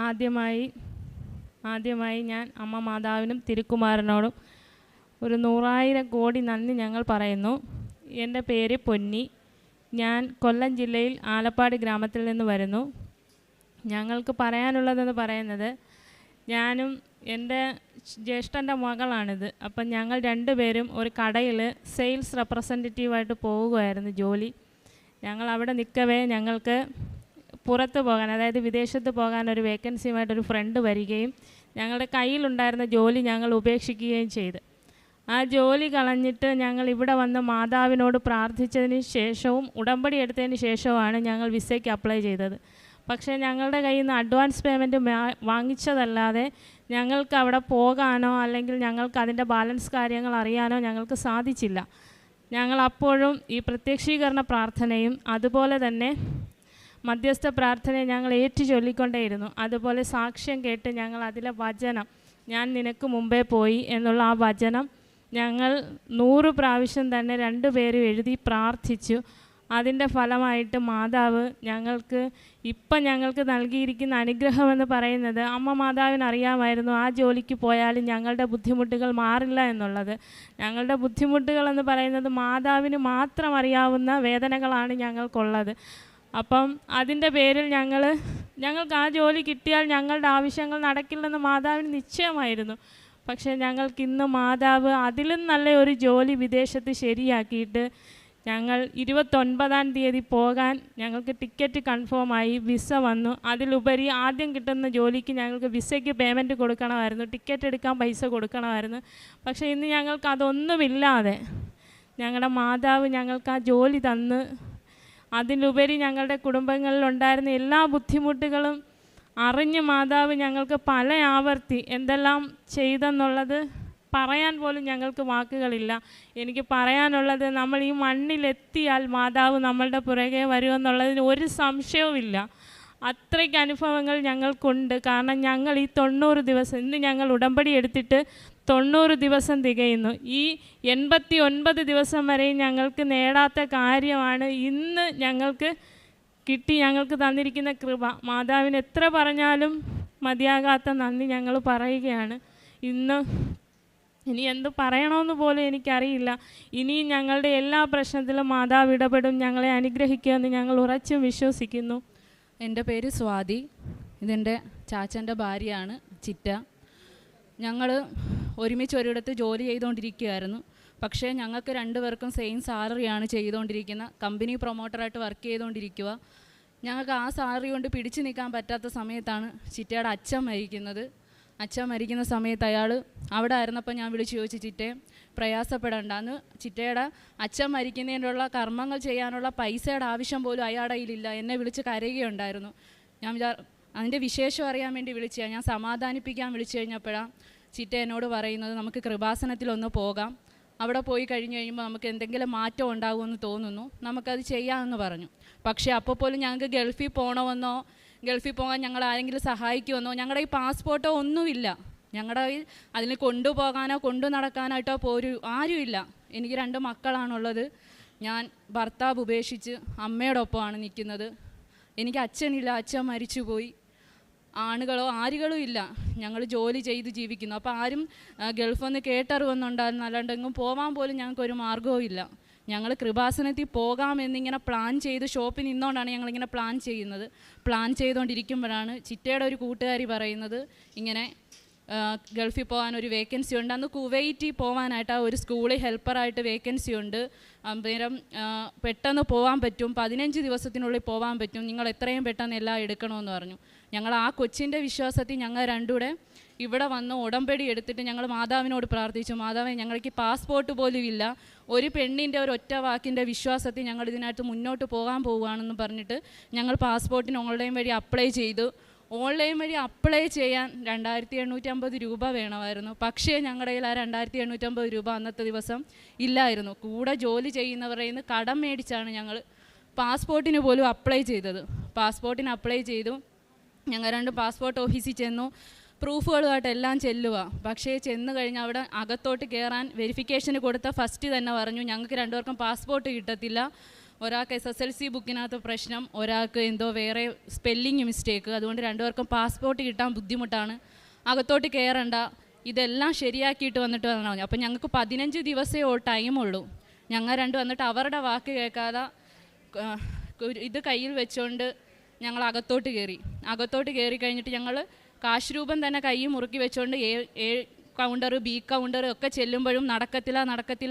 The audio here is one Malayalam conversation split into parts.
ആദ്യമായി ഞാൻ അമ്മ മാതാവിനും തിരുക്കുമാരനോടും ഒരു 100,000 കോടി നന്ദി ഞങ്ങൾ പറയുന്നു. എൻ്റെ പേര് പൊന്നി. ഞാൻ കൊല്ലം ജില്ലയിൽ ആലപ്പാട് ഗ്രാമത്തിൽ നിന്ന് വരുന്നു. ഞങ്ങൾക്ക് പറയാനുള്ളതെന്ന് പറയുന്നത്, ഞാനും എൻ്റെ ജ്യേഷ്ഠൻ്റെ മകളാണിത്. അപ്പം ഞങ്ങൾ രണ്ടുപേരും ഒരു കടയിൽ സെയിൽസ് റെപ്രസെൻറ്റേറ്റീവായിട്ട് പോവുകയായിരുന്നു ജോലി. ഞങ്ങൾ അവിടെ നിൽക്കവേ ഞങ്ങൾക്ക് പുറത്ത് പോകാൻ, അതായത് വിദേശത്ത് പോകാൻ ഒരു വേക്കൻസിയുമായിട്ടൊരു ഫ്രണ്ട് വരികയും ഞങ്ങളുടെ കയ്യിലുണ്ടായിരുന്ന ജോലി ഞങ്ങൾ ഉപേക്ഷിക്കുകയും ചെയ്തു. ആ ജോലി കളഞ്ഞിട്ട് ഞങ്ങൾ ഇവിടെ വന്ന് മാതാവിനോട് പ്രാർത്ഥിച്ചതിന് ശേഷവും ഉടമ്പടി എടുത്തതിന് ശേഷവുമാണ് ഞങ്ങൾ വിസയ്ക്ക് അപ്ലൈ ചെയ്തത്. പക്ഷേ ഞങ്ങളുടെ കയ്യിൽ നിന്ന് അഡ്വാൻസ് പേയ്മെൻറ്റ് വാങ്ങിച്ചതല്ലാതെ ഞങ്ങൾക്ക് അവിടെ പോകാനോ അല്ലെങ്കിൽ ഞങ്ങൾക്ക് അതിൻ്റെ ബാലൻസ് കാര്യങ്ങൾ അറിയാനോ ഞങ്ങൾക്ക് സാധിച്ചില്ല. ഞങ്ങളപ്പോഴും ഈ പ്രത്യക്ഷീകരണ പ്രാർത്ഥനയും അതുപോലെ തന്നെ മധ്യസ്ഥ പ്രാർത്ഥനയും ഞങ്ങൾ ഏറ്റു ചൊല്ലിക്കൊണ്ടേയിരുന്നു. അതുപോലെ സാക്ഷ്യം കേട്ട് ഞങ്ങൾ അതിലെ വചനം, ഞാൻ നിനക്ക് മുമ്പേ പോയി എന്നുള്ള ആ വചനം ഞങ്ങൾ 100 പ്രാവശ്യം തന്നെ 2 പേരും എഴുതി പ്രാർത്ഥിച്ചു. അതിൻ്റെ ഫലമായിട്ട് മാതാവ് ഞങ്ങൾക്ക് നൽകിയിരിക്കുന്ന അനുഗ്രഹമെന്ന് പറയുന്നത്, അമ്മ മാതാവിന് അറിയാമായിരുന്നു ആ ജോലിക്ക് പോയാലും ഞങ്ങളുടെ ബുദ്ധിമുട്ടുകൾ മാറില്ല എന്നുള്ളത്. ഞങ്ങളുടെ ബുദ്ധിമുട്ടുകളെന്ന് പറയുന്നത് മാതാവിന് മാത്രം അറിയാവുന്ന വേദനകളാണ് ഞങ്ങൾക്കുള്ളത്. അപ്പം അതിൻ്റെ പേരിൽ ഞങ്ങൾക്ക് ആ ജോലി കിട്ടിയാൽ ഞങ്ങളുടെ ആവശ്യങ്ങൾ നടക്കില്ലെന്ന് മാതാവിന് നിശ്ചയമായിരുന്നു. പക്ഷേ ഞങ്ങൾക്കിന്ന് മാതാവ് അതിലും നല്ല ഒരു ജോലി വിദേശത്ത് ശരിയാക്കിയിട്ട് ഞങ്ങൾ 29-ാം തീയതി പോകാൻ ഞങ്ങൾക്ക് ടിക്കറ്റ് കൺഫേമായി, വിസ വന്നു. അതിലുപരി ആദ്യം കിട്ടുന്ന ജോലിക്ക് ഞങ്ങൾക്ക് വിസയ്ക്ക് പേയ്മെൻറ്റ് കൊടുക്കണമായിരുന്നു, ടിക്കറ്റ് എടുക്കാൻ പൈസ കൊടുക്കണമായിരുന്നു. പക്ഷേ ഇന്ന് ഞങ്ങൾക്ക് അതൊന്നുമില്ലാതെ ഞങ്ങളുടെ മാതാവ് ഞങ്ങൾക്ക് ആ ജോലി തന്ന്, അതിലുപരി ഞങ്ങളുടെ കുടുംബങ്ങളിലുണ്ടായിരുന്ന എല്ലാ ബുദ്ധിമുട്ടുകളും അറിഞ്ഞ് മാതാവ് ഞങ്ങൾക്ക് പല ആവർത്തി എന്തെല്ലാം ചെയ്തെന്നുള്ളത് പറയാൻ പോലും ഞങ്ങൾക്ക് വാക്കുകളില്ല. എനിക്ക് പറയാനുള്ളത്, നമ്മൾ ഈ മണ്ണിലെത്തിയാൽ മാതാവ് നമ്മളുടെ പുറകെ വരുമെന്നുള്ളതിന് ഒരു സംശയവുമില്ല. അത്രയ്ക്ക് അനുഭവങ്ങൾ ഞങ്ങൾക്കുണ്ട്. കാരണം ഞങ്ങൾ ഈ 90 ദിവസം, ഇന്ന് ഞങ്ങൾ ഉടമ്പടി എടുത്തിട്ട് 90 ദിവസം തികയുന്നു. ഈ 89 ദിവസം വരെ ഞങ്ങൾക്ക് നേടാത്ത കാര്യമാണ് ഇന്ന് ഞങ്ങൾക്ക് തന്നിരിക്കുന്ന കൃപ. മാതാവിന് എത്ര പറഞ്ഞാലും മതിയാകാത്ത നന്ദി ഞങ്ങൾ പറയുകയാണ്. ഇനി എന്ത് പറയണമെന്ന് പോലും എനിക്കറിയില്ല. ഇനിയും ഞങ്ങളുടെ എല്ലാ പ്രശ്നത്തിലും മാതാവ് ഇടപെടും, ഞങ്ങളെ അനുഗ്രഹിക്കുമെന്ന് ഞങ്ങൾ ഉറച്ചും വിശ്വസിക്കുന്നു. എൻ്റെ പേര് സ്വാതി. ഇതെൻ്റെ ചാച്ചൻ്റെ ഭാര്യയാണ് ചിറ്റ. ഞങ്ങൾ ഒരുമിച്ച് ഒരിടത്ത് ജോലി ചെയ്തുകൊണ്ടിരിക്കുകയായിരുന്നു. പക്ഷേ ഞങ്ങൾക്ക് 2 പേർക്കും സെയിം സാലറിയാണ് ചെയ്തുകൊണ്ടിരിക്കുന്നത്. കമ്പനി പ്രൊമോട്ടറായിട്ട് വർക്ക് ചെയ്തുകൊണ്ടിരിക്കുക. ഞങ്ങൾക്ക് ആ സാലറി കൊണ്ട് പിടിച്ചു നിൽക്കാൻ പറ്റാത്ത സമയത്താണ് ചിറ്റയുടെ അച്ഛൻ മരിക്കുന്നത്. അച്ഛൻ മരിക്കുന്ന സമയത്ത് അയാൾ അവിടെ ആയിരുന്നപ്പോൾ ഞാൻ വിളിച്ച് ചോദിച്ചു, ചിറ്റയെ പ്രയാസപ്പെടണ്ടെന്ന്. ചിറ്റയുടെ അച്ഛൻ മരിക്കുന്നതിനുള്ള കർമ്മങ്ങൾ ചെയ്യാനുള്ള പൈസയുടെ ആവശ്യം പോലും അയാളുടെ കയ്യിലില്ല. എന്നെ വിളിച്ച് കരയുകയുണ്ടായിരുന്നു. ഞാൻ അതിൻ്റെ വിശേഷം അറിയാൻ വേണ്ടി വിളിച്ചതാണ്. ഞാൻ സമാധാനിപ്പിക്കാൻ വിളിച്ചു കഴിഞ്ഞപ്പോഴാണ് ചിറ്റ എന്നോട് പറയുന്നത്, നമുക്ക് കൃപാസനത്തിലൊന്ന് പോകാം, അവിടെ പോയി കഴിഞ്ഞ് കഴിയുമ്പോൾ നമുക്ക് എന്തെങ്കിലും മാറ്റം ഉണ്ടാകുമെന്ന് തോന്നുന്നു, നമുക്കത് ചെയ്യാമെന്ന് പറഞ്ഞു. പക്ഷേ അപ്പോൾ പോലും ഞങ്ങൾക്ക് ഗൾഫിൽ പോകണമെന്നോ ഗൾഫിൽ പോകാൻ ഞങ്ങൾ ആരെങ്കിലും സഹായിക്കുമെന്നോ ഞങ്ങളുടെ ഈ പാസ്പോർട്ടോ ഒന്നുമില്ല. ഞങ്ങളുടെ കയ്യിൽ അതിന് കൊണ്ടുപോകാനോ കൊണ്ടു നടക്കാനായിട്ടോ ആരുമില്ല. എനിക്ക് 2 മക്കളാണുള്ളത്. ഞാൻ ഭർത്താവ് ഉപേക്ഷിച്ച് അമ്മയോടൊപ്പമാണ് നിൽക്കുന്നത്. എനിക്ക് അച്ഛനില്ല, അച്ഛൻ മരിച്ചുപോയി. ആരുകളും ഇല്ല. ഞങ്ങൾ ജോലി ചെയ്ത് ജീവിക്കുന്നു. അപ്പോൾ ആരും ഗൾഫൊന്ന് കേട്ടറിവെന്നുണ്ടായിരുന്നു, അല്ലാണ്ടെങ്കിലും പോകാൻ പോലും ഞങ്ങൾക്കൊരു മാർഗ്ഗവും ഇല്ല. ഞങ്ങൾ കൃപാസനത്തിൽ പോകാമെന്നിങ്ങനെ പ്ലാൻ ചെയ്ത് ഷോപ്പിൽ നിന്നുകൊണ്ടാണ് ഞങ്ങളിങ്ങനെ പ്ലാൻ ചെയ്യുന്നത്. പ്ലാൻ ചെയ്തുകൊണ്ടിരിക്കുമ്പോഴാണ് ചിറ്റയുടെ ഒരു കൂട്ടുകാരി പറയുന്നത്, ഇങ്ങനെ ഗൾഫിൽ പോകാൻ ഒരു വേക്കൻസി ഉണ്ട്. അന്ന് കുവൈറ്റിൽ പോകാനായിട്ട് ആ ഒരു സ്കൂളിൽ ഹെൽപ്പറായിട്ട് വേക്കൻസി ഉണ്ട്. അന്നേരം പെട്ടെന്ന് പോകാൻ പറ്റും, 15 ദിവസത്തിനുള്ളിൽ പോകാൻ പറ്റും, നിങ്ങൾ എത്രയും പെട്ടെന്ന് എല്ലാം എടുക്കണമെന്ന് പറഞ്ഞു. ഞങ്ങൾ ആ കൊച്ചിൻ്റെ വിശ്വാസത്തിൽ ഞങ്ങൾ 2 കൂടെ ഇവിടെ വന്ന് ഉടമ്പടി എടുത്തിട്ട് ഞങ്ങൾ മാതാവിനോട് പ്രാർത്ഥിച്ചു, മാതാവേ ഞങ്ങൾക്ക് പാസ്പോർട്ട് പോലും ഇല്ല, ഒരു പെണ്ണിൻ്റെ ഒരു ഒറ്റ വാക്കിൻ്റെ വിശ്വാസത്തിൽ ഞങ്ങൾ ഇതിനകത്ത് മുന്നോട്ട് പോകാൻ പോവുകയാണെന്ന് പറഞ്ഞിട്ട് ഞങ്ങൾ പാസ്പോർട്ടിന് ഓൺലൈൻ വഴി അപ്ലൈ ചെയ്തു. ഓൺലൈൻ വഴി അപ്ലൈ ചെയ്യാൻ 2850 രൂപ വേണമായിരുന്നു. പക്ഷേ ഞങ്ങളുടെ കയ്യിൽ ആ 2850 രൂപ അന്നത്തെ ദിവസം ഇല്ലായിരുന്നു. കൂടെ ജോലി ചെയ്യുന്നവരുടെ നിന്ന് കടം മേടിച്ചാണ് ഞങ്ങൾ പാസ്പോർട്ടിന് പോലും അപ്ലൈ ചെയ്തത്. പാസ്പോർട്ടിന് അപ്ലൈ ചെയ്തു. ഞങ്ങൾ 2 പാസ്പോർട്ട് ഓഫീസിൽ ചെന്നു, പ്രൂഫുകളുമായിട്ട് എല്ലാം ചെല്ലുക. പക്ഷേ ചെന്ന് കഴിഞ്ഞ് അവിടെ അകത്തോട്ട് കയറാൻ വെരിഫിക്കേഷന് കൊടുത്ത ഫസ്റ്റ് തന്നെ പറഞ്ഞു, ഞങ്ങൾക്ക് 2 പേർക്കും പാസ്പോർട്ട് കിട്ടത്തില്ല, ഒരാൾക്ക് SSLC ബുക്കിനകത്ത് പ്രശ്നം, ഒരാൾക്ക് എന്തോ വേറെ സ്പെല്ലിങ് മിസ്റ്റേക്ക്. അതുകൊണ്ട് രണ്ടുപേർക്കും പാസ്പോർട്ട് കിട്ടാൻ ബുദ്ധിമുട്ടാണ്. അകത്തോട്ട് കയറണ്ട, ഇതെല്ലാം ശരിയാക്കിയിട്ട് വന്നിട്ട് വന്നാൽ മതി. അപ്പം ഞങ്ങൾക്ക് 15 ദിവസമേ ടൈമുള്ളൂ. ഞങ്ങൾ രണ്ടും വന്നിട്ട് അവരുടെ വാക്ക് കേൾക്കാതെ ഇത് കയ്യിൽ വെച്ചുകൊണ്ട് ഞങ്ങൾ അകത്തോട്ട് കയറി കഴിഞ്ഞിട്ട് ഞങ്ങൾ കാശ് രൂപം തന്നെ കൈ മുറുക്കി വെച്ചുകൊണ്ട് A കൗണ്ടർ, B കൗണ്ടർ ഒക്കെ ചെല്ലുമ്പോഴും നടക്കത്തില്ല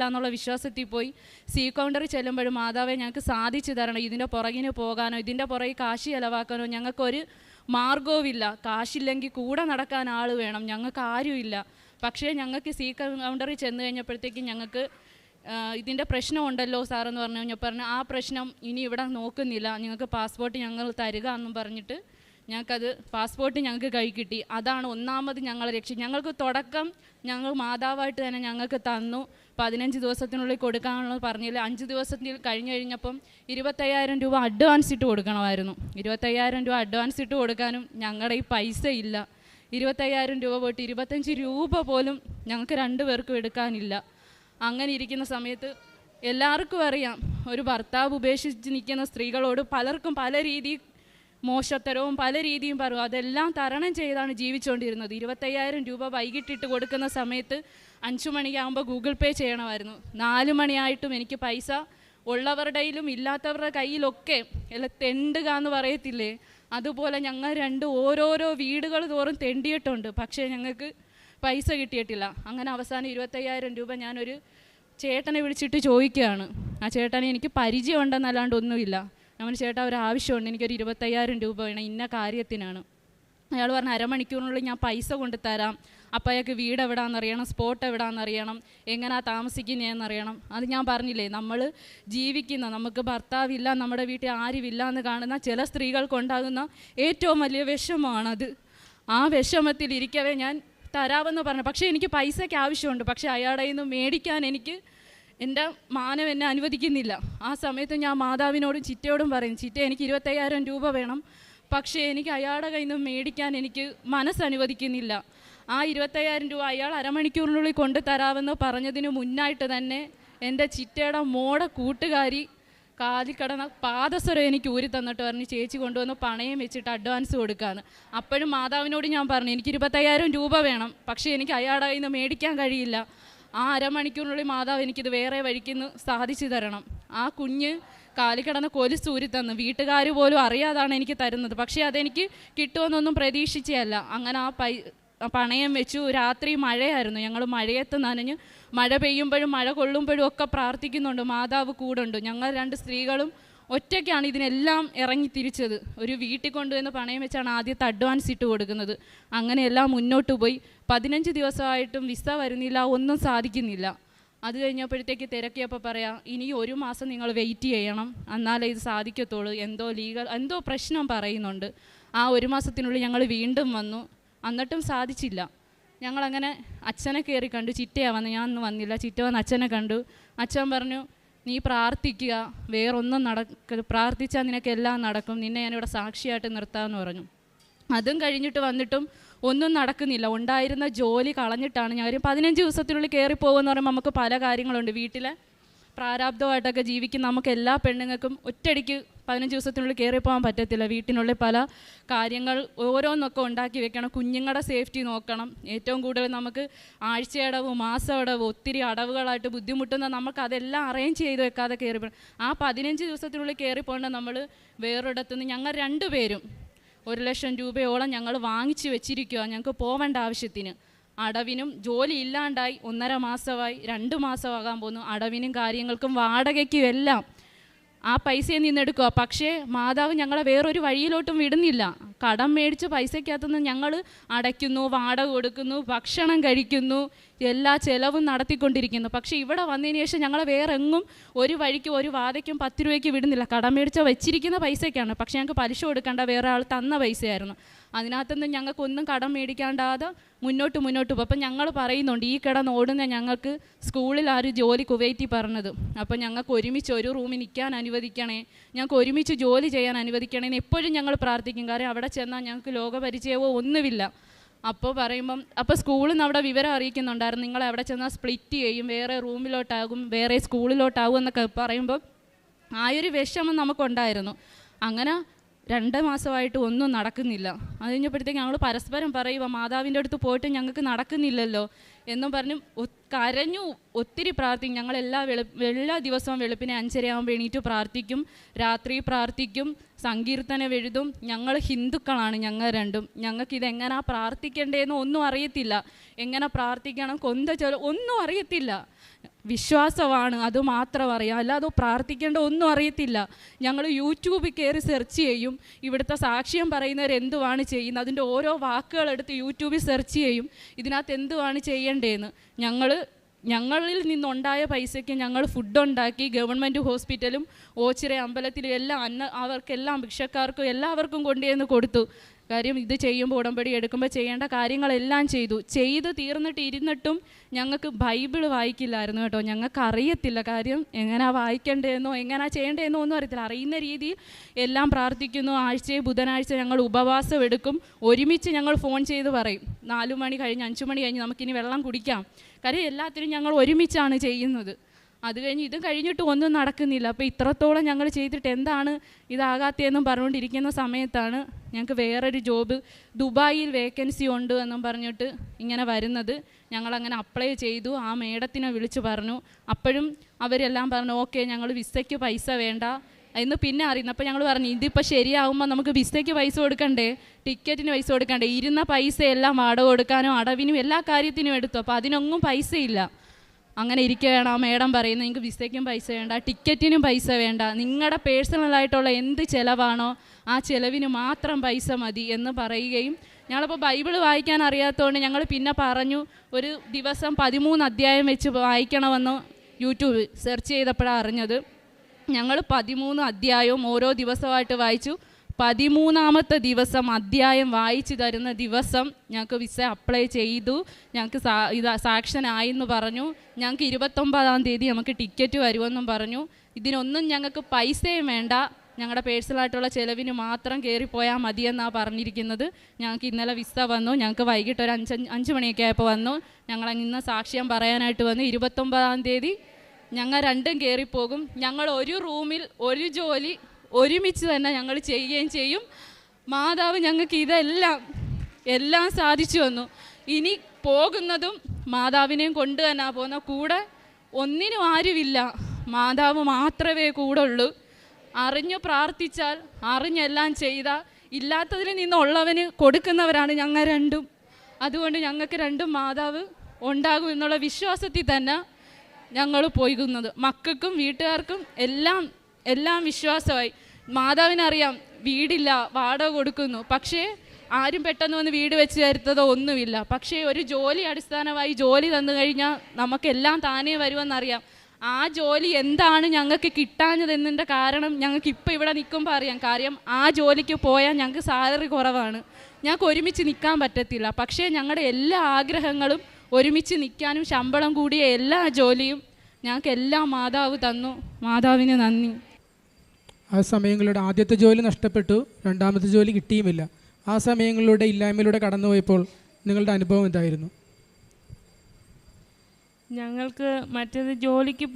എന്നുള്ള വിശ്വാസത്തിൽ പോയി. C കൗണ്ടറിൽ ചെല്ലുമ്പോഴും മാതാവേ ഞങ്ങൾക്ക് സാധിച്ചു തരണം, ഇതിൻ്റെ പുറകിന് പോകാനോ ഇതിൻ്റെ പുറകിൽ കാശ് ചിലവാക്കാനോ ഞങ്ങൾക്കൊരു മാർഗവുമില്ല. കാശില്ലെങ്കിൽ കൂടെ നടക്കാൻ ആൾ വേണം, ഞങ്ങൾക്ക് ആരുമില്ല. പക്ഷേ ഞങ്ങൾക്ക് C കൗണ്ടറിൽ ചെന്ന് കഴിഞ്ഞപ്പോഴത്തേക്കും ഞങ്ങൾക്ക് ഇതിൻ്റെ പ്രശ്നമുണ്ടല്ലോ സാറെന്ന് പറഞ്ഞു ആ പ്രശ്നം ഇനി ഇവിടെ നോക്കുന്നില്ല, ഞങ്ങൾക്ക് പാസ്പോർട്ട് ഞങ്ങൾ തരിക എന്നും പറഞ്ഞിട്ട് ഞങ്ങൾക്കത് പാസ്പോർട്ട് ഞങ്ങൾക്ക് കൈ കിട്ടി. അതാണ് ഒന്നാമത് ഞങ്ങളെ രക്ഷിച്ചു. ഞങ്ങൾക്ക് തുടക്കം ഞങ്ങൾ മാതാവായിട്ട് തന്നെ ഞങ്ങൾക്ക് തന്നു. 15 ദിവസത്തിനുള്ളിൽ കൊടുക്കാനുള്ളത് പറഞ്ഞില്ല. 5 ദിവസത്തിൽ കഴിഞ്ഞപ്പം 25,000 രൂപ അഡ്വാൻസ് ഇട്ട് കൊടുക്കണമായിരുന്നു. 25,000 രൂപ അഡ്വാൻസ് ഇട്ട് കൊടുക്കാനും ഞങ്ങളുടെ ഈ പൈസ ഇല്ല. 25,000 രൂപ പോയിട്ട് 25 രൂപ പോലും ഞങ്ങൾക്ക് രണ്ടുപേർക്കും എടുക്കാനില്ല. അങ്ങനെ ഇരിക്കുന്ന സമയത്ത് എല്ലാവർക്കും അറിയാം, ഒരു ഭർത്താവ് ഉപേക്ഷിച്ച് നിൽക്കുന്ന സ്ത്രീകളോട് പലർക്കും പല രീതി മോശത്തരവും പല രീതിയും പറയും. അതെല്ലാം തരണം ചെയ്താണ് ജീവിച്ചുകൊണ്ടിരുന്നത്. 25,000 രൂപ വൈകിട്ടിട്ട് കൊടുക്കുന്ന സമയത്ത് 5 മണിയാകുമ്പോൾ ഗൂഗിൾ പേ ചെയ്യണമായിരുന്നു. 4 മണിയായിട്ടും എനിക്ക് പൈസ ഉള്ളവരുടെയിലും ഇല്ലാത്തവരുടെ കയ്യിലൊക്കെ എല്ലാം തെണ്ടുക എന്ന് പറയത്തില്ലേ, അതുപോലെ ഞങ്ങൾ രണ്ടും ഓരോരോ വീടുകൾ തോറും തെണ്ടിയിട്ടുണ്ട്. പക്ഷേ ഞങ്ങൾക്ക് പൈസ കിട്ടിയിട്ടില്ല. അങ്ങനെ അവസാനം 25,000 രൂപ ഞാനൊരു ചേട്ടനെ വിളിച്ചിട്ട് ചോദിക്കുകയാണ്. ആ ചേട്ടനെ എനിക്ക് പരിചയം ഉണ്ടെന്നല്ലാണ്ട് ഒന്നുമില്ല. ഞാൻ ചേട്ടാ ഒരു ആവശ്യമുണ്ട്, എനിക്കൊരു 25,000 രൂപ വേണം, ഇന്ന കാര്യത്തിനാണ്. അയാൾ പറഞ്ഞു അരമണിക്കൂറിനുള്ളിൽ ഞാൻ പൈസ കൊണ്ട് തരാം. അപ്പോൾ അയാൾക്ക് വീട് എവിടെയാണെന്നറിയണം, സ്പോട്ട് എവിടെയാണെന്നറിയണം, എങ്ങനെയാ താമസിക്കുന്നതെന്നറിയണം. അത് ഞാൻ പറഞ്ഞില്ലേ, നമ്മൾ ജീവിക്കുന്ന, നമുക്ക് ഭർത്താവില്ല, നമ്മുടെ വീട്ടിൽ ആരുമില്ല എന്ന് കാണുന്ന ചില സ്ത്രീകൾക്കുണ്ടാകുന്ന ഏറ്റവും വലിയ വിഷമമാണത്. ആ വിഷമത്തിലിരിക്കവേ ഞാൻ തരാമെന്ന് പറഞ്ഞു. പക്ഷേ എനിക്ക് പൈസയ്ക്ക് ആവശ്യമുണ്ട്. പക്ഷേ അയാളുടെ നിന്ന് മേടിക്കാൻ എനിക്ക് എൻ്റെ മാനം എന്നെ അനുവദിക്കുന്നില്ല. ആ സമയത്ത് ഞാൻ മാതാവിനോടും ചിറ്റയോടും പറയും, ചിറ്റ എനിക്ക് 25,000 രൂപ വേണം, പക്ഷേ എനിക്ക് അയാളുടെ കയ്യിൽ നിന്ന് മേടിക്കാൻ എനിക്ക് മനസ്സനുവദിക്കുന്നില്ല. ആ 25,000 രൂപ അയാൾ അരമണിക്കൂറിനുള്ളിൽ കൊണ്ട് തരാമെന്ന് പറഞ്ഞതിന് മുന്നായിട്ട് തന്നെ എൻ്റെ ചിറ്റയുടെ മോടെ കൂട്ടുകാരി കാലിൽ കിടന്ന പാദസരം എനിക്ക് ഊരി തന്നിട്ട് പറഞ്ഞ് ചേച്ചി കൊണ്ടുവന്ന് പണയം വെച്ചിട്ട് അഡ്വാൻസ് കൊടുക്കാമെന്ന്. അപ്പോഴും മാതാവിനോട് ഞാൻ പറഞ്ഞു എനിക്ക് 25,000 രൂപ വേണം, പക്ഷേ എനിക്ക് അയാളുടെ കയ്യിൽ നിന്ന് മേടിക്കാൻ കഴിയില്ല. ആ അരമണിക്കൂറിനുള്ളിൽ മാതാവ് എനിക്കിത് വേറെ വഴിക്കുന്ന് സാധിച്ചു തരണം. ആ കുഞ്ഞ് കാലിൽ കിടന്ന കൊലുസ് ഊരി തന്നു. വീട്ടുകാർ പോലും അറിയാതാണ് എനിക്ക് തരുന്നത്. പക്ഷേ അതെനിക്ക് കിട്ടുമെന്നൊന്നും പ്രതീക്ഷിച്ചല്ല. അങ്ങനെ ആ പണയം വെച്ചു. രാത്രി മഴയായിരുന്നു, ഞങ്ങൾ മഴയത്ത് നനഞ്ഞ് മഴ പെയ്യുമ്പോഴും മഴ കൊള്ളുമ്പോഴും ഒക്കെ പ്രാർത്ഥിക്കുന്നുണ്ട്, മാതാവ് കൂടുണ്ട്. ഞങ്ങൾ 2 സ്ത്രീകളും ഒറ്റയ്ക്കാണ് ഇതിനെല്ലാം ഇറങ്ങി തിരിച്ചത്. ഒരു വീട്ടിൽ കൊണ്ടുവന്ന് പണയം വെച്ചാണ് ആദ്യത്തെ അഡ്വാൻസ് ഇട്ട് കൊടുക്കുന്നത്. അങ്ങനെയെല്ലാം മുന്നോട്ട് പോയി. 15 ദിവസമായിട്ടും വിസ വരുന്നില്ല, ഒന്നും സാധിക്കുന്നില്ല. അത് കഴിഞ്ഞപ്പോഴത്തേക്ക് തിരക്കിയപ്പോൾ പറയാം, ഇനി 1 മാസം നിങ്ങൾ വെയിറ്റ് ചെയ്യണം, എന്നാലേ ഇത് സാധിക്കത്തുള്ളൂ, എന്തോ പ്രശ്നം പറയുന്നുണ്ട്. ആ 1 മാസത്തിനുള്ളിൽ ഞങ്ങൾ വീണ്ടും വന്നു, എന്നിട്ടും സാധിച്ചില്ല. ഞങ്ങളങ്ങനെ അച്ഛനെ കയറി കണ്ടു. ചിറ്റയാണ് വന്ന്, ഞാൻ ഒന്നും വന്നില്ല. ചിറ്റ വന്ന് അച്ഛനെ കണ്ടു. അച്ഛൻ പറഞ്ഞു, നീ പ്രാർത്ഥിക്കുക, വേറൊന്നും പ്രാർത്ഥിച്ചാൽ നിനക്കെല്ലാം നടക്കും, നിന്നെ ഞാനിവിടെ സാക്ഷിയായിട്ട് നിർത്താമെന്ന് പറഞ്ഞു. അതും കഴിഞ്ഞിട്ട് വന്നിട്ടും ഒന്നും നടക്കുന്നില്ല. ഉണ്ടായിരുന്ന ജോലി കളഞ്ഞിട്ടാണ് ഞാൻ 15 ദിവസത്തിനുള്ളിൽ കയറി പോകുമെന്ന് പറയുമ്പോൾ നമുക്ക് പല കാര്യങ്ങളുണ്ട്. വീട്ടിലെ പ്രാരാബ്ധമായിട്ടൊക്കെ ജീവിക്കുന്ന നമുക്ക് എല്ലാ പെണ്ണുങ്ങൾക്കും ഒറ്റയടിക്ക് 15 ദിവസത്തിനുള്ളിൽ കയറി പോകാൻ പറ്റത്തില്ല. വീട്ടിനുള്ളിൽ പല കാര്യങ്ങൾ ഓരോന്നൊക്കെ ഉണ്ടാക്കി വെക്കണം. കുഞ്ഞുങ്ങളുടെ സേഫ്റ്റി നോക്കണം. ഏറ്റവും കൂടുതൽ നമുക്ക് ആഴ്ചയടവ്, മാസമടവ്, ഒത്തിരി അടവുകളായിട്ട് ബുദ്ധിമുട്ടുന്ന നമുക്ക് അതെല്ലാം അറേഞ്ച് ചെയ്ത് വെക്കാതെ കയറി പോകണം. ആ 15 ദിവസത്തിനുള്ളിൽ കയറി പോകേണ്ട നമ്മൾ വേറൊരിടത്തുനിന്ന് ഞങ്ങൾ 2 പേരും 1,00,000 രൂപയോളം ഞങ്ങൾ വാങ്ങിച്ച് വെച്ചിരിക്കുക ഞങ്ങൾക്ക് പോവേണ്ട ആവശ്യത്തിന്. അടവിനും ജോലി ഇല്ലാണ്ടായി 1.5 മാസമായി, 2 മാസമാകാൻ പോകുന്നു. അടവിനും കാര്യങ്ങൾക്കും വാടകയ്ക്കും എല്ലാം ആ പൈസയിൽ നിന്നെടുക്കുക. പക്ഷേ മാതാവ് ഞങ്ങളെ വേറൊരു വഴിയിലോട്ടും വിടുന്നില്ല. കടം മേടിച്ച് പൈസയ്ക്കകത്തുനിന്ന് ഞങ്ങൾ അടയ്ക്കുന്നു, വാടക കൊടുക്കുന്നു, ഭക്ഷണം കഴിക്കുന്നു, എല്ലാ ചിലവും നടത്തിക്കൊണ്ടിരിക്കുന്നു. പക്ഷേ ഇവിടെ വന്നതിന് ശേഷം ഞങ്ങളെ വേറെ എങ്ങും ഒരു വഴിക്കും ഒരു വാതയ്ക്കും 10 രൂപയ്ക്ക് വിടുന്നില്ല. കടം മേടിച്ച വെച്ചിരിക്കുന്ന പൈസയ്ക്കാണ്, പക്ഷേ ഞങ്ങൾക്ക് പലിശ കൊടുക്കേണ്ട വേറെ ആൾ തന്ന പൈസയായിരുന്നു. അതിനകത്തുനിന്ന് ഞങ്ങൾക്കൊന്നും കടം മേടിക്കാണ്ടാതെ മുന്നോട്ട് പോകും. അപ്പം ഞങ്ങൾ പറയുന്നുണ്ട്, ഈ കിടന്ന് ഓടുന്ന ഞങ്ങൾക്ക് സ്കൂളിൽ ആരും ജോലി കുവൈറ്റി പറഞ്ഞത്, അപ്പം ഞങ്ങൾക്ക് ഒരുമിച്ച് ഒരു റൂമിൽ നിൽക്കാൻ അനുവദിക്കണേ, ഞങ്ങൾക്ക് ഒരുമിച്ച് ജോലി ചെയ്യാൻ അനുവദിക്കണേ എന്ന് എപ്പോഴും ഞങ്ങൾ പ്രാർത്ഥിക്കും. കാരണം അവിടെ ചെന്നാൽ ഞങ്ങൾക്ക് ലോകപരിചയമോ ഒന്നുമില്ല. അപ്പോൾ സ്കൂളിൽ നിന്ന് അവിടെ വിവരം അറിയിക്കുന്നുണ്ടായിരുന്നു, നിങ്ങൾ അവിടെ ചെന്നാൽ സ്പ്ലിറ്റ് ചെയ്യും, വേറെ റൂമിലോട്ടാകും, വേറെ സ്കൂളിലോട്ടാകും എന്നൊക്കെ പറയുമ്പോൾ ആയൊരു വിഷമം നമുക്കുണ്ടായിരുന്നു. അങ്ങനെ 2 മാസമായിട്ട് ഒന്നും നടക്കുന്നില്ല. അത് കഴിഞ്ഞപ്പോഴത്തേക്ക് ഞങ്ങൾ പരസ്പരം പറയുക, മാതാവിൻ്റെ അടുത്ത് പോയിട്ട് ഞങ്ങൾക്ക് നടക്കുന്നില്ലല്ലോ എന്നും പറഞ്ഞ് കരഞ്ഞു, ഒത്തിരി പ്രാർത്ഥിക്കും. ഞങ്ങൾ എല്ലാ ദിവസവും വെളുപ്പിനെ 5:30 ആകുമ്പോൾ എണീറ്റ് പ്രാർത്ഥിക്കും, രാത്രി പ്രാർത്ഥിക്കും, സങ്കീർത്തനം എഴുതും. ഞങ്ങൾ ഹിന്ദുക്കളാണ് ഞങ്ങൾ രണ്ടും. ഞങ്ങൾക്കിതെങ്ങനെ പ്രാർത്ഥിക്കേണ്ടതെന്ന് ഒന്നും അറിയത്തില്ല, എങ്ങനെ പ്രാർത്ഥിക്കണം ഒന്നും അറിയത്തില്ല. വിശ്വാസമാണ്, അതുമാത്രം അറിയാം, അല്ലാതെ പ്രാർത്ഥിക്കേണ്ട ഒന്നും അറിയത്തില്ല. ഞങ്ങൾ യൂട്യൂബിൽ കയറി സെർച്ച് ചെയ്യും, ഇവിടുത്തെ സാക്ഷ്യം പറയുന്നവർ എന്തുവാണ് ചെയ്യുന്നത്, അതിൻ്റെ ഓരോ വാക്കുകളെടുത്ത് യൂട്യൂബിൽ സെർച്ച് ചെയ്യും, ഇതിനകത്ത് എന്തുവാണ് ചെയ്യേണ്ടതെന്ന്. ഞങ്ങളിൽ നിന്നുണ്ടായ പൈസയ്ക്ക് ഞങ്ങൾ ഫുഡ് ഉണ്ടാക്കി ഗവൺമെൻറ് ഹോസ്പിറ്റലും ഓച്ചിറ അമ്പലത്തിലും എല്ലാം അവർക്കെല്ലാം ഭിക്ഷക്കാർക്കും എല്ലാവർക്കും കൊണ്ടുവന്ന് കൊടുത്തു. കാര്യം ഇത് ചെയ്യുമ്പോൾ, ഉടമ്പടി എടുക്കുമ്പോൾ ചെയ്യേണ്ട കാര്യങ്ങളെല്ലാം ചെയ്ത് തീർന്നിട്ട് ഇരുന്നിട്ടും ഞങ്ങൾക്ക് ബൈബിൾ വായിക്കില്ലായിരുന്നു കേട്ടോ. ഞങ്ങൾക്ക് അറിയത്തില്ല കാര്യം, എങ്ങനെ വായിക്കേണ്ടതെന്നോ എങ്ങനെ ചെയ്യേണ്ടതെന്നോ ഒന്നും അറിയത്തില്ല. അറിയുന്ന രീതിയിൽ എല്ലാം പ്രാർത്ഥിക്കുന്നു. ബുധനാഴ്ച ഞങ്ങൾ ഉപവാസം എടുക്കും. ഒരുമിച്ച് ഞങ്ങൾ ഫോൺ ചെയ്ത് പറയും, 4 മണി കഴിഞ്ഞ് 5 മണി കഴിഞ്ഞ് നമുക്കിനി വെള്ളം കുടിക്കാം. കാര്യം എല്ലാത്തിനും ഞങ്ങൾ ഒരുമിച്ചാണ് ചെയ്യുന്നത്. അത് കഴിഞ്ഞ് ഇത് കഴിഞ്ഞിട്ട് ഒന്നും നടക്കുന്നില്ല. അപ്പോൾ ഇത്രത്തോളം ഞങ്ങൾ ചെയ്തിട്ട് എന്താണ് ഇതാകാത്തതെന്നും പറഞ്ഞുകൊണ്ടിരിക്കുന്ന സമയത്താണ് ഞങ്ങൾക്ക് വേറൊരു ജോബ് ദുബായിൽ വേക്കൻസി ഉണ്ട് എന്നും പറഞ്ഞിട്ട് ഇങ്ങനെ വരുന്നത്. ഞങ്ങളങ്ങനെ അപ്ലൈ ചെയ്തു. ആ മേഡത്തിനെ വിളിച്ച് പറഞ്ഞു. അപ്പോഴും അവരെല്ലാം പറഞ്ഞു, ഓക്കെ ഞങ്ങൾ വിസയ്ക്ക് പൈസ വേണ്ട എന്ന് പിന്നെ അറിയുന്നു. അപ്പോൾ ഞങ്ങൾ പറഞ്ഞു, ഇതിപ്പോൾ ശരിയാകുമ്പോൾ നമുക്ക് വിസയ്ക്ക് പൈസ കൊടുക്കണ്ടേ, ടിക്കറ്റിന് പൈസ കൊടുക്കണ്ടേ, ഇരുന്ന പൈസ എല്ലാം വാടക കൊടുക്കാനും അടവിനും എല്ലാ കാര്യത്തിനും എടുത്തു. അപ്പോൾ അതിനൊന്നും പൈസയില്ല. അങ്ങനെ ഇരിക്കുകയാണ് ആ മേഡം പറയുന്നത്, നിങ്ങൾക്ക് വിസയ്ക്കും പൈസ വേണ്ട, ടിക്കറ്റിനും പൈസ വേണ്ട, നിങ്ങളുടെ പേഴ്സണലായിട്ടുള്ള എന്ത് ചിലവാണോ ആ ചിലവിന് മാത്രം പൈസ മതി എന്ന് പറയുകയും, ഞങ്ങളിപ്പോൾ ബൈബിൾ വായിക്കാൻ അറിയാത്തതുകൊണ്ട് ഞങ്ങൾ പിന്നെ പറഞ്ഞു, ഒരു ദിവസം 13 അധ്യായം വെച്ച് വായിക്കണമെന്ന് യൂട്യൂബ് സെർച്ച് ചെയ്തപ്പോഴാണ് അറിഞ്ഞത്. ഞങ്ങൾ 13 അധ്യായവും ഓരോ ദിവസമായിട്ട് വായിച്ചു. 13ാമത്തെ ദിവസം അധ്യായം വായിച്ചു തരുന്ന ദിവസം ഞങ്ങൾക്ക് വിസ അപ്ലൈ ചെയ്തു. ഞങ്ങൾക്ക് സാക്ഷനായി എന്ന് പറഞ്ഞു. ഞങ്ങൾക്ക് 29-ാം തീയതി നമുക്ക് ടിക്കറ്റ് വരുമെന്നും പറഞ്ഞു. ഇതിനൊന്നും ഞങ്ങൾക്ക് പൈസയും വേണ്ട, ഞങ്ങളുടെ പേഴ്സണലായിട്ടുള്ള ചിലവിന് മാത്രം കയറിപ്പോയാൽ മതിയെന്നാണ് പറഞ്ഞിരിക്കുന്നത്. ഞങ്ങൾക്ക് ഇന്നലെ വിസ വന്നു. ഞങ്ങൾക്ക് വൈകിട്ട് ഒരു 5 മണിയൊക്കെ ആയപ്പോൾ വന്നു. ഞങ്ങൾ ഇന്ന് സാക്ഷ്യം പറയാനായിട്ട് വന്നു. 29-ാം തീയതി ഞങ്ങൾ രണ്ടും കയറിപ്പോകും. ഞങ്ങൾ ഒരു റൂമിൽ ഒരു ജോലി ഒരുമിച്ച് തന്നെ ഞങ്ങൾ ചെയ്യുകയും ചെയ്യും. മാതാവ് ഞങ്ങൾക്ക് എല്ലാം സാധിച്ചു വന്നു. ഇനി പോകുന്നതും മാതാവിനെയും കൊണ്ട് തന്നെ പോകുന്ന, കൂടെ ഒന്നിനും ആരുമില്ല, മാതാവ് മാത്രമേ കൂടെ ഉള്ളൂ. അറിഞ്ഞു പ്രാർത്ഥിച്ചാൽ, അറിഞ്ഞെല്ലാം ചെയ്താൽ, ഇല്ലാത്തതിൽ നിന്നുള്ളവന് കൊടുക്കുന്നവരാണ് ഞങ്ങൾ രണ്ടും. അതുകൊണ്ട് ഞങ്ങൾക്ക് രണ്ടും മാതാവ് ഉണ്ടാകും എന്നുള്ള വിശ്വാസത്തിൽ തന്നെ ഞങ്ങൾ പോകുന്നത്. മക്കൾക്കും വീട്ടുകാർക്കും എല്ലാം വിശ്വാസമായി. മാതാവിനറിയാം വീടില്ല, വാടക കൊടുക്കുന്നു, പക്ഷേ ആരും പെട്ടെന്ന് വന്ന് വീട് വെച്ച് തരുത്തതോ ഒന്നുമില്ല. പക്ഷേ ഒരു ജോലി അടിസ്ഥാനമായി ജോലി തന്നു കഴിഞ്ഞാൽ നമുക്കെല്ലാം താനേ വരുമെന്നറിയാം. ആ ജോലി എന്താണ് ഞങ്ങൾക്ക് കിട്ടാഞ്ഞതെന്നതിൻ്റെ കാരണം ഞങ്ങൾക്ക് ഇപ്പോൾ ഇവിടെ നിൽക്കുമ്പോൾ അറിയാം. കാര്യം ആ ജോലിക്ക് പോയാൽ ഞങ്ങൾക്ക് സാലറി കുറവാണ്, ഞങ്ങൾക്ക് ഒരുമിച്ച് നിൽക്കാൻ പറ്റത്തില്ല. പക്ഷേ ഞങ്ങളുടെ എല്ലാ ആഗ്രഹങ്ങളും ഒരുമിച്ച് നിൽക്കാനും ശമ്പളം കൂടിയ എല്ലാ ജോലിയും ഞങ്ങൾക്ക് എല്ലാം മാതാവ് തന്നു. മാതാവിന് നന്ദി. ആ സമയങ്ങളുടെ ആദ്യത്തെ ജോലി നഷ്ടപ്പെട്ടു, 2ാമത്തെ ജോലി കിട്ടിയുമില്ല. ആ സമയങ്ങളിലൂടെ ഇല്ലായ്മയിലൂടെ കടന്നുപോയപ്പോൾ നിങ്ങളുടെ അനുഭവം എന്തായിരുന്നു? ഞങ്ങൾക്ക് മറ്റേത് ജോലിക്ക്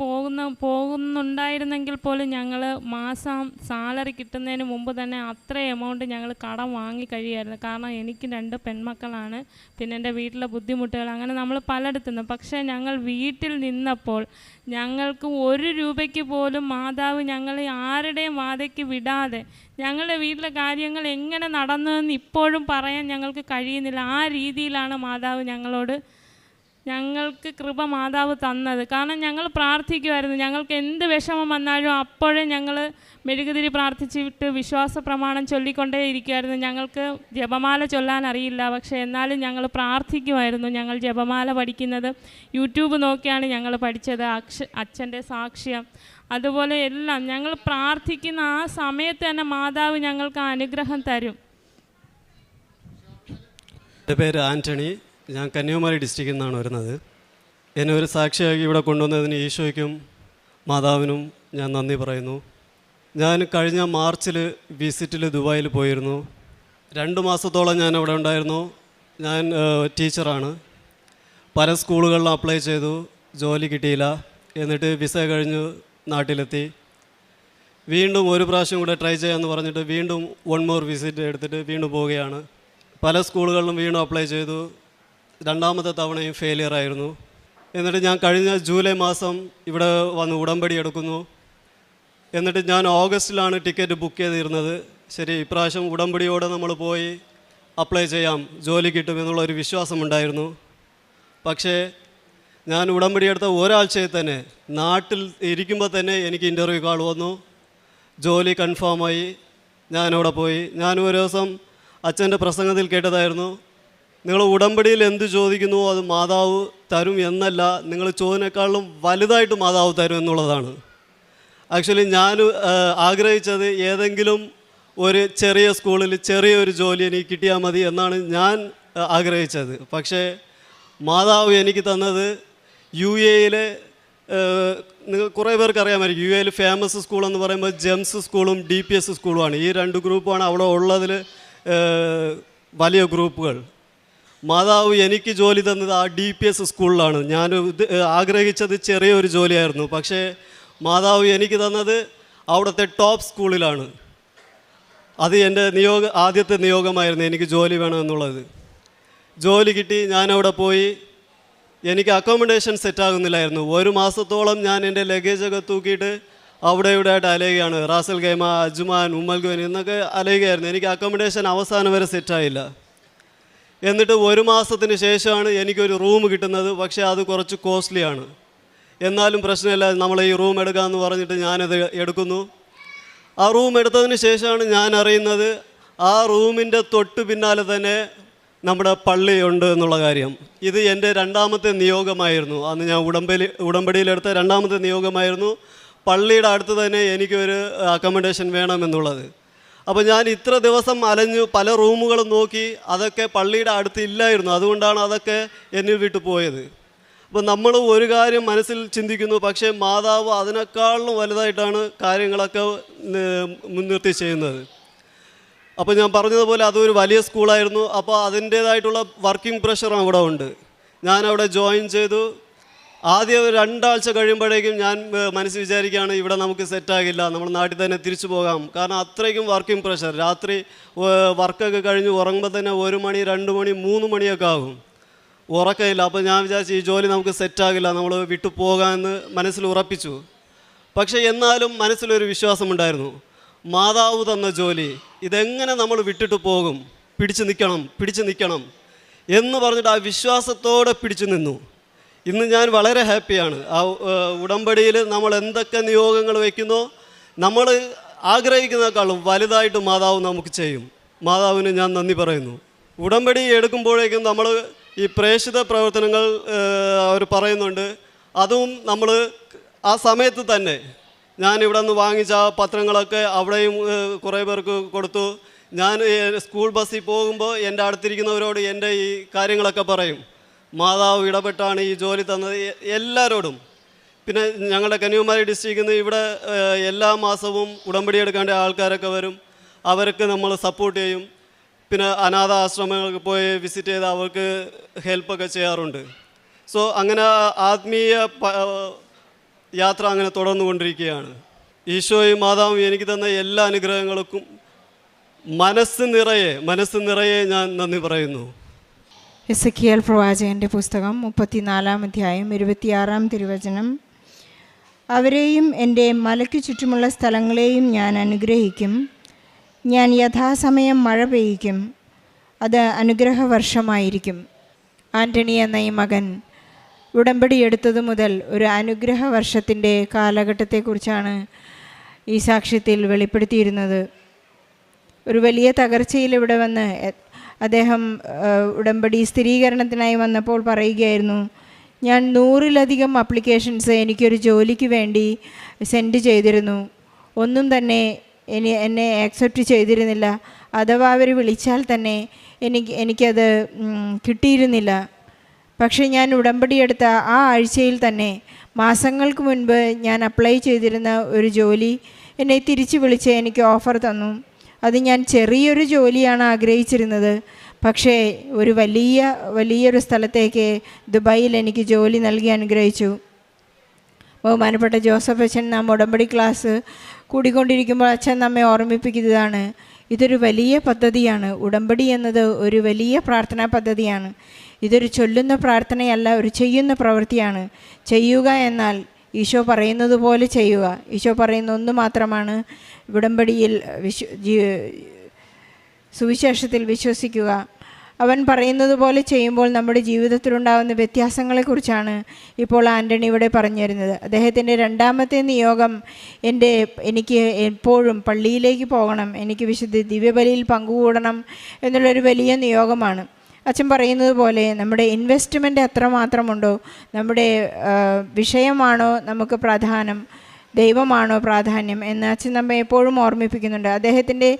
പോകുന്നുണ്ടായിരുന്നെങ്കിൽ പോലും ഞങ്ങൾ മാസം സാലറി കിട്ടുന്നതിന് മുമ്പ് തന്നെ അത്ര എമൗണ്ട് ഞങ്ങൾ കടം വാങ്ങി കഴിയായിരുന്നു. കാരണം എനിക്ക് 2 പെൺമക്കളാണ്, പിന്നെ എൻ്റെ വീട്ടിലെ ബുദ്ധിമുട്ടുകൾ, അങ്ങനെ നമ്മൾ പലയിടത്തുനിന്ന്. പക്ഷേ ഞങ്ങൾ വീട്ടിൽ നിന്നപ്പോൾ ഞങ്ങൾക്ക് 1 രൂപയ്ക്ക് പോലും മാതാവ് ഞങ്ങളെ ആരുടെയും വാതയ്ക്ക് വിടാതെ ഞങ്ങളുടെ വീട്ടിലെ കാര്യങ്ങൾ എങ്ങനെ നടന്നതെന്ന് ഇപ്പോഴും പറയാൻ ഞങ്ങൾക്ക് കഴിയുന്നില്ല. ആ രീതിയിലാണ് മാതാവ് ഞങ്ങൾക്ക് കൃപ മാതാവ് തന്നത്. കാരണം ഞങ്ങൾ പ്രാർത്ഥിക്കുമായിരുന്നു. ഞങ്ങൾക്ക് എന്ത് വിഷമം വന്നാലും അപ്പോഴേ ഞങ്ങൾ മെഴുകുതിരി പ്രാർത്ഥിച്ചിട്ട് വിശ്വാസ പ്രമാണം ചൊല്ലിക്കൊണ്ടേ ഇരിക്കുമായിരുന്നു. ഞങ്ങൾക്ക് ജപമാല ചൊല്ലാൻ അറിയില്ല, പക്ഷേ എന്നാലും ഞങ്ങൾ പ്രാർത്ഥിക്കുമായിരുന്നു. ഞങ്ങൾ ജപമാല പഠിക്കുന്നത് യൂട്യൂബ് നോക്കിയാണ് ഞങ്ങൾ പഠിച്ചത്. അച്ഛൻ്റെ സാക്ഷ്യം അതുപോലെ എല്ലാം ഞങ്ങൾ പ്രാർത്ഥിക്കുന്ന ആ സമയത്ത് തന്നെ മാതാവ് ഞങ്ങൾക്ക് അനുഗ്രഹം തരും. എൻ്റെ പേര് ആൻ്റണി, ഞാൻ കന്യാകുമാരി ഡിസ്ട്രിക്റ്റിൽ നിന്നാണ് വരുന്നത്. എന്നെ ഒരു സാക്ഷിയാക്കി ഇവിടെ കൊണ്ടുവന്നതിന് ഈശോയ്ക്കും മാതാവിനും ഞാൻ നന്ദി പറയുന്നു. ഞാൻ കഴിഞ്ഞ മാർച്ചിൽ വിസിറ്റിൽ ദുബായിൽ പോയിരുന്നു. 2 മാസത്തോളം ഞാൻ അവിടെ ഉണ്ടായിരുന്നു. ഞാൻ ടീച്ചറാണ്. പല സ്കൂളുകളിലും അപ്ലൈ ചെയ്തു, ജോലി കിട്ടിയില്ല. എന്നിട്ട് വിസ കഴിഞ്ഞ് നാട്ടിലെത്തി. വീണ്ടും ഒരു പ്രാവശ്യം കൂടെ ട്രൈ ചെയ്യാമെന്ന് പറഞ്ഞിട്ട് വീണ്ടും 1 more വിസിറ്റ് എടുത്തിട്ട് വീണ്ടും പോവുകയാണ്. പല സ്കൂളുകളിലും വീണ്ടും അപ്ലൈ ചെയ്തു. രണ്ടാമത്തെ തവണയും ഫെയിലിയർ ആയിരുന്നു. എന്നിട്ട് ഞാൻ കഴിഞ്ഞ ജൂലൈ മാസം ഇവിടെ വന്ന് ഉടമ്പടി എടുക്കുന്നു. എന്നിട്ട് ഞാൻ ഓഗസ്റ്റിലാണ് ടിക്കറ്റ് ബുക്ക് ചെയ്തിരുന്നത്. ശരി, ഇപ്രാവശ്യം ഉടമ്പടിയോടെ നമ്മൾ പോയി അപ്ലൈ ചെയ്യാം, ജോലി കിട്ടുമെന്നുള്ളൊരു വിശ്വാസമുണ്ടായിരുന്നു. പക്ഷേ ഞാൻ ഉടമ്പടി എടുത്ത ഒരാഴ്ചയിൽ തന്നെ നാട്ടിൽ ഇരിക്കുമ്പോൾ തന്നെ എനിക്ക് ഇൻ്റർവ്യൂ കാൾ വന്നു. ജോലി കൺഫേമായി. ഞാനവിടെ പോയി. ഞാൻ ഒരു ദിവസം അച്ഛൻ്റെ പ്രസംഗത്തിൽ കേട്ടതായിരുന്നു, നിങ്ങൾ ഉടമ്പടിയിൽ എന്ത് ചോദിക്കുന്നുവോ അത് മാതാവ് തരും എന്നല്ല, നിങ്ങൾ ചോദിനേക്കാളും വലുതായിട്ട് മാതാവ് തരും എന്നുള്ളതാണ്. ആക്ച്വലി ഞാൻ ആഗ്രഹിച്ചത് ഏതെങ്കിലും ഒരു ചെറിയ സ്കൂളിൽ ചെറിയൊരു ജോലി എനിക്ക് കിട്ടിയാൽ മതി എന്നാണ് ഞാൻ ആഗ്രഹിച്ചത്. പക്ഷേ മാതാവ് എനിക്ക് തന്നത് UAE-യിലെ, നിങ്ങൾ കുറേ പേർക്ക് അറിയാമായിരിക്കും, UAE-യിൽ ഫേമസ് സ്കൂളെന്ന് പറയുമ്പോൾ ജെംസ് സ്കൂളും DPS സ്കൂളുമാണ്. ഈ 2 ഗ്രൂപ്പാണ് അവിടെ ഉള്ളതിൽ വലിയ ഗ്രൂപ്പുകൾ. മാതാവ് എനിക്ക് ജോലി തന്നത് ആ DPS സ്കൂളിലാണ്. ഞാൻ ആഗ്രഹിച്ചത് ചെറിയൊരു ജോലിയായിരുന്നു. പക്ഷേ മാതാവ് എനിക്ക് തന്നത് അവിടുത്തെ ടോപ്പ് സ്കൂളിലാണ്. അത് എൻ്റെ ആദ്യത്തെ നിയോഗമായിരുന്നു, എനിക്ക് ജോലി വേണമെന്നുള്ളത്. ജോലി കിട്ടി. ഞാനവിടെ പോയി. എനിക്ക് അക്കോമഡേഷൻ സെറ്റാകുന്നില്ലായിരുന്നു. 1 മാസത്തോളം ഞാൻ എൻ്റെ ലഗേജൊക്കെ തൂക്കിയിട്ട് അവിടെ ഇവിടെ ആയിട്ട് അലയുകയാണ്. റാസൽ ഖൈമ, അജ്മാൻ, ഉമ്മൽഗോൻ എന്നൊക്കെ അലയുകയായിരുന്നു. എനിക്ക് അക്കോമഡേഷൻ അവസാനം വരെ സെറ്റായില്ല. എന്നിട്ട് 1 മാസത്തിന് ശേഷമാണ് എനിക്കൊരു റൂം കിട്ടുന്നത്. പക്ഷേ അത് കുറച്ച് കോസ്റ്റ്ലിയാണ്. എന്നാലും പ്രശ്നമില്ല, നമ്മൾ ഈ റൂം എടുക്കാമെന്ന് പറഞ്ഞിട്ട് ഞാനത് എടുക്കുന്നു. ആ റൂം എടുത്തതിന് ശേഷമാണ് ഞാൻ അറിയുന്നത് ആ റൂമിൻ്റെ തൊട്ട് പിന്നാലെ തന്നെ നമ്മുടെ പള്ളിയുണ്ട് എന്നുള്ള കാര്യം. ഇത് എൻ്റെ രണ്ടാമത്തെ നിയോഗമായിരുന്നു. അന്ന് ഞാൻ ഉടമ്പടിയിലെടുത്ത രണ്ടാമത്തെ നിയോഗമായിരുന്നു. പള്ളിയുടെ അടുത്ത് തന്നെ എനിക്കൊരു അക്കോമഡേഷൻ വേണമെന്നുള്ളത്. അപ്പോൾ ഞാൻ ഇത്ര ദിവസം അലഞ്ഞു, പല റൂമുകളും നോക്കി, അതൊക്കെ പള്ളിയുടെ അടുത്ത് ഇല്ലായിരുന്നു. അതുകൊണ്ടാണ് അതൊക്കെ എന്നിൽ വിട്ടു പോയത്. അപ്പോൾ നമ്മൾ ഒരു കാര്യം മനസ്സിൽ ചിന്തിക്കുന്നു, പക്ഷേ മാതാവ് അതിനേക്കാളും വലുതായിട്ടാണ് കാര്യങ്ങളൊക്കെ മുൻനിർത്തി ചെയ്യുന്നത്. അപ്പോൾ ഞാൻ പറഞ്ഞതുപോലെ അതൊരു വലിയ സ്കൂളായിരുന്നു. അപ്പോൾ അതിൻ്റേതായിട്ടുള്ള വർക്കിംഗ് പ്രഷറും അവിടെ ഉണ്ട്. ഞാനവിടെ ജോയിൻ ചെയ്തു. ആദ്യം 2 ആഴ്ച കഴിയുമ്പോഴേക്കും ഞാൻ മനസ്സിൽ വിചാരിക്കുകയാണ്, ഇവിടെ നമുക്ക് സെറ്റാകില്ല, നമ്മൾ നാട്ടിൽ തന്നെ തിരിച്ചു പോകാം. കാരണം അത്രയ്ക്കും വർക്കിംഗ് പ്രഷർ. രാത്രി വർക്കൊക്കെ കഴിഞ്ഞ് ഉറങ്ങുമ്പോൾ തന്നെ 1 മണി, 2 മണി, 3 മണിയൊക്കെ ആകും, ഉറക്കമില്ല. അപ്പോൾ ഞാൻ വിചാരിച്ചു ഈ ജോലി നമുക്ക് സെറ്റാകില്ല, നമ്മൾ വിട്ടു പോകാമെന്ന് മനസ്സിൽ ഉറപ്പിച്ചു. പക്ഷേ എന്നാലും മനസ്സിലൊരു വിശ്വാസമുണ്ടായിരുന്നു, മാതാവ് തന്ന ജോലി ഇതെങ്ങനെ നമ്മൾ വിട്ടിട്ട് പോകും, പിടിച്ചു നിൽക്കണം എന്ന് പറഞ്ഞിട്ട് ആ വിശ്വാസത്തോടെ പിടിച്ചു നിന്നു. ഇന്ന് ഞാൻ വളരെ ഹാപ്പിയാണ്. ആ ഉടമ്പടിയിൽ നമ്മൾ എന്തൊക്കെ നിയോഗങ്ങൾ വയ്ക്കുന്നോ നമ്മൾ ആഗ്രഹിക്കുന്നതിനേക്കാളും വലുതായിട്ട് മാതാവ് നമുക്ക് ചെയ്യും. മാതാവിന് ഞാൻ നന്ദി പറയുന്നു. ഉടമ്പടി എടുക്കുമ്പോഴേക്കും നമ്മൾ ഈ പ്രേക്ഷിത പ്രവർത്തനങ്ങൾ അവർ പറയുന്നുണ്ട്. അതും നമ്മൾ ആ സമയത്ത് തന്നെ ഞാനിവിടെ നിന്ന് വാങ്ങിച്ച ആ പത്രങ്ങളൊക്കെ അവിടെയും കുറേ പേർക്ക് കൊടുത്തു. ഞാൻ സ്കൂൾ ബസ്സിൽ പോകുമ്പോൾ എൻ്റെ അടുത്തിരിക്കുന്നവരോട് എൻ്റെ ഈ കാര്യങ്ങളൊക്കെ പറയും. മാതാവ് ഇടപെട്ടാണ് ഈ ജോലി തന്നത് എല്ലാവരോടും. പിന്നെ ഞങ്ങളുടെ കന്യാകുമാരി ഡിസ്ട്രിക്റ്റിൽ നിന്ന് ഇവിടെ എല്ലാ മാസവും ഉടമ്പടി എടുക്കേണ്ട ആൾക്കാരൊക്കെ വരും. അവർക്ക് നമ്മൾ സപ്പോർട്ട് ചെയ്യും. പിന്നെ അനാഥ ആശ്രമങ്ങൾക്ക് പോയി വിസിറ്റ് ചെയ്ത് അവർക്ക് ഹെൽപ്പൊക്കെ ചെയ്യാറുണ്ട്. സോ അങ്ങനെ ആത്മീയ യാത്ര അങ്ങനെ തുടർന്നുകൊണ്ടിരിക്കുകയാണ്. ഈശോയും മാതാവും എനിക്ക് തന്ന എല്ലാ അനുഗ്രഹങ്ങൾക്കും മനസ്സ് നിറയെ ഞാൻ നന്ദി പറയുന്നു. എസെക്കിയേൽ പ്രവാചകൻ്റെ പുസ്തകം 34-ാം അധ്യായം 26-ാം തിരുവചനം. അവരെയും എൻ്റെ മലയ്ക്ക് ചുറ്റുമുള്ള സ്ഥലങ്ങളെയും ഞാൻ അനുഗ്രഹിക്കും. ഞാൻ യഥാസമയം മഴ പെയ്യിക്കും. അത് അനുഗ്രഹവർഷമായിരിക്കും. ആൻ്റണി എന്ന ഈ മകൻ ഉടമ്പടി എടുത്തതു മുതൽ ഒരു അനുഗ്രഹ വർഷത്തിൻ്റെ കാലഘട്ടത്തെക്കുറിച്ചാണ് ഈ സാക്ഷ്യത്തിൽ വെളിപ്പെടുത്തിയിരുന്നത്. ഒരു വലിയ തകർച്ചയിൽ ഇവിടെ വന്ന് അദ്ദേഹം ഉടമ്പടി സ്ഥിരീകരണത്തിനായി വന്നപ്പോൾ പറയുകയായിരുന്നു, ഞാൻ 100-ലധികം അപ്ലിക്കേഷൻസ് എനിക്കൊരു ജോലിക്ക് വേണ്ടി സെൻഡ് ചെയ്തിരുന്നു. ഒന്നും തന്നെ എന്നെ ആക്സെപ്റ്റ് ചെയ്തിരുന്നില്ല. അഥവാ അവർ വിളിച്ചാൽ തന്നെ എനിക്കത് കിട്ടിയിരുന്നില്ല. പക്ഷേ ഞാൻ ഉടമ്പടി എടുത്ത ആ ആഴ്ചയിൽ തന്നെ മാസങ്ങൾക്ക് മുൻപ് ഞാൻ അപ്ലൈ ചെയ്തിരുന്ന ഒരു ജോലി എന്നെ തിരിച്ചു വിളിച്ച് എനിക്ക് ഓഫർ തന്നു. അത് ഞാൻ ചെറിയൊരു ജോലിയാണ് ആഗ്രഹിച്ചിരുന്നത്. പക്ഷേ ഒരു വലിയൊരു സ്ഥലത്തേക്ക് ദുബായിൽ എനിക്ക് ജോലി നൽകി അനുഗ്രഹിച്ചു. ബഹുമാനപ്പെട്ട ജോസഫ് അച്ഛൻ നാം ഉടമ്പടി ക്ലാസ് കൂടിക്കൊണ്ടിരിക്കുമ്പോൾ അച്ഛൻ നമ്മെ ഓർമ്മിപ്പിക്കുന്നതാണ്, ഇതൊരു വലിയ പദ്ധതിയാണ്. ഉടമ്പടി എന്നത് ഒരു വലിയ പ്രാർത്ഥനാ പദ്ധതിയാണ്. ഇതൊരു ചൊല്ലുന്ന പ്രാർത്ഥനയല്ല, ഒരു ചെയ്യുന്ന പ്രവൃത്തിയാണ്. ചെയ്യുക എന്നാൽ ഈശോ പറയുന്നത് പോലെ ചെയ്യുക. ഈശോ പറയുന്ന ഒന്ന് മാത്രമാണ്, ഉടമ്പടിയിൽ സുവിശേഷത്തിൽ വിശ്വസിക്കുക. അവൻ പറയുന്നത് പോലെ ചെയ്യുമ്പോൾ നമ്മുടെ ജീവിതത്തിലുണ്ടാകുന്ന വ്യത്യാസങ്ങളെക്കുറിച്ചാണ് ഇപ്പോൾ ആൻ്റണി ഇവിടെ പറഞ്ഞു തരുന്നത്. അദ്ദേഹത്തിൻ്റെ രണ്ടാമത്തെ നിയോഗം എനിക്ക് എപ്പോഴും പള്ളിയിലേക്ക് പോകണം, എനിക്ക് വിശുദ്ധ ദിവ്യബലിയിൽ പങ്കുകൂടണം എന്നുള്ളൊരു വലിയ നിയോഗമാണ്. അച്ഛൻ പറയുന്നത് പോലെ നമ്മുടെ ഇൻവെസ്റ്റ്മെൻറ്റ് എത്രമാത്രമുണ്ടോ, നമ്മുടെ വിഷയമാണോ നമുക്ക് പ്രാധാന്യം, ദൈവമാണോ പ്രാധാന്യം എന്ന് അച്ഛൻ നമ്മെ എപ്പോഴും ഓർമ്മിപ്പിക്കുന്നുണ്ട്. അദ്ദേഹത്തിൻ്റെ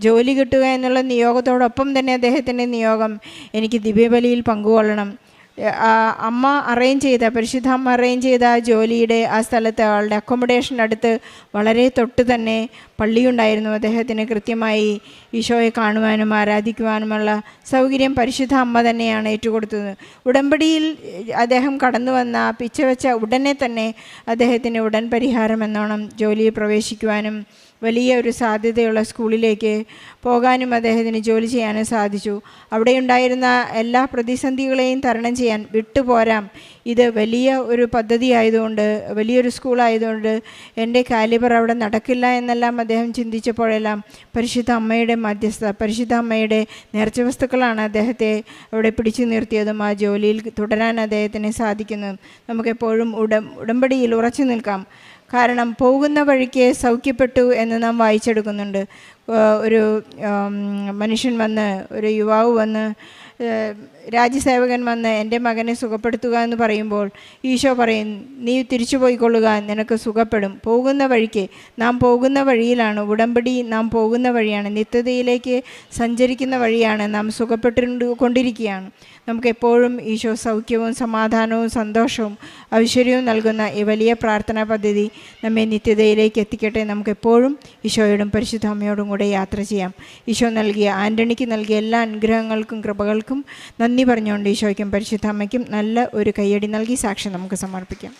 ജോലി കിട്ടുക എന്നുള്ള നിയോഗത്തോടൊപ്പം തന്നെ അദ്ദേഹത്തിൻ്റെ നിയോഗം എനിക്ക് ദിവ്യബലിയിൽ പങ്കുകൊള്ളണം. അമ്മ അറേഞ്ച് ചെയ്ത, പരിശുദ്ധ അമ്മ അറേഞ്ച് ചെയ്ത ആ ജോലിയുടെ ആ സ്ഥലത്ത് ആളുടെ അക്കോമഡേഷൻ്റെ അടുത്ത് വളരെ തൊട്ട് തന്നെ പള്ളിയുണ്ടായിരുന്നു. അദ്ദേഹത്തിന് കൃത്യമായി ഈശോയെ കാണുവാനും ആരാധിക്കുവാനുമുള്ള സൗകര്യം പരിശുദ്ധ അമ്മ തന്നെയാണ് ഏറ്റുകൊടുത്തത്. ഉടമ്പടിയിൽ അദ്ദേഹം കടന്നു വന്ന പിച്ചവെച്ച ഉടനെ തന്നെ അദ്ദേഹത്തിന് ഉടൻ പരിഹാരം എന്നോണം ജോലിയിൽ പ്രവേശിക്കുവാനും വലിയ ഒരു സാധ്യതയുള്ള സ്കൂളിലേക്ക് പോകാനും അദ്ദേഹത്തിന് ജോലി ചെയ്യാനും സാധിച്ചു. അവിടെയുണ്ടായിരുന്ന എല്ലാ പ്രതിസന്ധികളെയും തരണം ചെയ്യാൻ വിട്ടുപോരാം. ഇത് വലിയ ഒരു പദ്ധതി ആയതുകൊണ്ട്, വലിയൊരു സ്കൂളായതുകൊണ്ട് എൻ്റെ കാലിബർ അവിടെ നടക്കില്ല എന്നെല്ലാം അദ്ദേഹം ചിന്തിച്ചപ്പോഴെല്ലാം പരിശുദ്ധ അമ്മയുടെ മധ്യസ്ഥ, പരിശുദ്ധ അമ്മയുടെ നേർച്ച വസ്തുക്കളാണ് അദ്ദേഹത്തെ അവിടെ പിടിച്ചു നിർത്തിയതും ആ ജോലിയിൽ തുടരാൻ അദ്ദേഹത്തിന് സാധിക്കുന്നതും. നമുക്കെപ്പോഴും ഉടമ്പടിയിൽ ഉറച്ചു നിൽക്കാം. കാരണം പോകുന്ന വഴിക്ക് സൗഖ്യപ്പെട്ടു എന്ന് നാം വായിച്ചെടുക്കുന്നുണ്ട്. ഒരു മനുഷ്യൻ വന്ന്, ഒരു യുവാവ് വന്ന്, രാജ്യസേവകൻ വന്ന് എൻ്റെ മകനെ സുഖപ്പെടുത്തുക എന്ന് പറയുമ്പോൾ ഈശോ പറയും, നീ തിരിച്ചു പോയിക്കൊള്ളുക, നിനക്ക് സുഖപ്പെടും. പോകുന്ന വഴിക്ക്, നാം പോകുന്ന വഴിയിലാണ് ഉടമ്പടി, നാം പോകുന്ന വഴിയാണ്, നിത്യതയിലേക്ക് സഞ്ചരിക്കുന്ന വഴിയാണ്, നാം സുഖപ്പെട്ടുകൊണ്ടിരിക്കുകയാണ്. നമുക്കെപ്പോഴും ഈശോ സൗഖ്യവും സമാധാനവും സന്തോഷവും ഐശ്വര്യവും നൽകുന്ന ഈ വലിയ പ്രാർത്ഥനാ പദ്ധതി നമ്മെ നിത്യതയിലേക്ക് എത്തിക്കട്ടെ. നമുക്കെപ്പോഴും ഈശോയോടും പരിശുദ്ധ അമ്മയോടും കൂടെ യാത്ര ചെയ്യാം. ഈശോ നൽകിയ, ആൻ്റണിക്ക് നൽകിയ എല്ലാ അനുഗ്രഹങ്ങൾക്കും കൃപകൾക്കും നന്ദി പറഞ്ഞുകൊണ്ട് ഈശോയ്ക്കും പരിശുദ്ധ അമ്മയ്ക്കും നല്ല ഒരു കയ്യടി നൽകി സാക്ഷ്യം നമുക്ക് സമർപ്പിക്കാം.